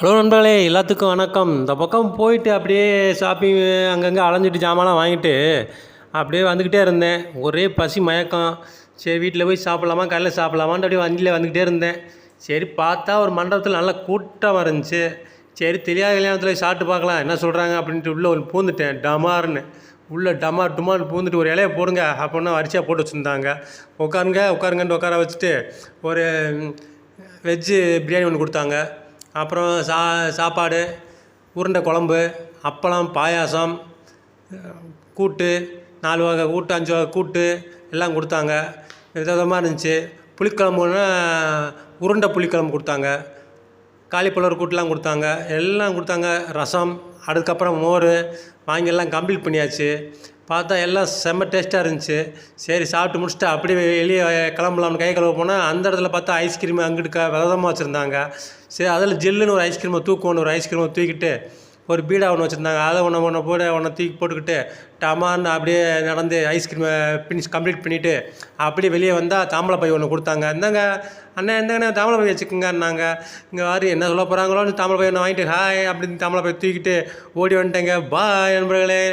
Hello நண்பர்களே, எல்லாத்துக்கும் வணக்கம். இந்த பக்கம் போயிட்டு அப்படியே ஷாப்பிங் அங்கங்கே அலைஞ்சிட்டு ஜாமான்லாம் வாங்கிட்டு அப்படியே வந்துக்கிட்டே இருந்தேன். ஒரே பசி மயக்கம். சரி வீட்டில் போய் சாப்பிட்லாமா காலையில் சாப்பிட்லாமான்ட்டு அப்படியே வண்டியில் வந்துக்கிட்டே இருந்தேன். சரி பார்த்தா ஒரு மண்டபத்தில் நல்ல கூட்டமாக இருந்துச்சு. சரி தெரியாத கல்யாணத்தில் சாப்பிட்டு பார்க்கலாம் என்ன சொல்கிறாங்க அப்படின்ட்டு உள்ளே ஒரு பூந்துட்டேன் டமார்னு. உள்ளே டமார் டுமார்னு பூந்துட்டு ஒரு இலைய போடுங்க அப்படின்னா வரிசையாக போட்டு வச்சுருந்தாங்க. உட்காருங்கன்ட்டு உட்கார வச்சுட்டு ஒரு வெஜ்ஜு பிரியாணி ஒன்று கொடுத்தாங்க. அப்புறம் சாப்பாடு, உருண்டை குழம்பு, அப்பளம், பாயாசம், கூட்டு, 4 வகை கூட்டு, 5 வகை கூட்டு எல்லாம் கொடுத்தாங்க. விதவிதமாக இருந்துச்சு. புளிக்குழம்புன்னா உருண்டை புளிக்குழம்பு கொடுத்தாங்க. காலிஃப்ளவர் கூட்டுலாம் கொடுத்தாங்க. எல்லாம் கொடுத்தாங்க. ரசம், அதுக்கப்புறம் மோர் வாங்கி எல்லாம் கம்ப்ளீட் பண்ணியாச்சு. பார்த்தா எல்லாம் செம்ம டேஸ்ட்டாக இருந்துச்சு. சரி சாப்பிட்டு முடிச்சுட்டு அப்படியே வெளியே கிளம்பலாம்னு கை கழுவ போனால் அந்த இடத்துல பார்த்தா ஐஸ்கிரீம் அங்கிட்டு விதமாக வச்சுருந்தாங்க. சரி அதில் ஜில்லுன்னு ஒரு ஐஸ்கிரீமை ஒரு ஐஸ்கிரீமை தூக்கிட்டு ஒரு பீடா ஒன்று வச்சுருந்தாங்க. அதை ஒன்று தூக்கி போட்டுக்கிட்டு டமான்னு அப்படியே நடந்து ஐஸ்கிரீமை கம்ப்ளீட் பண்ணிவிட்டு அப்படியே வெளியே வந்தால் தாம்பளை பை ஒன்று கொடுத்தாங்க. இந்தாங்க அண்ணா இந்தாங்கண்ணா தாம்பளை பை வச்சுக்கோங்கன்னாங்க. இங்கே வாரி என்ன சொல்ல போகிறாங்களோன்னு தாம்பளை பை ஒன்று வாங்கிட்டு ஹாய் அப்படின்னு தாம்பளை பை தூக்கிட்டு ஓடி வந்துட்டேங்க. பாய் நண்பர்களே.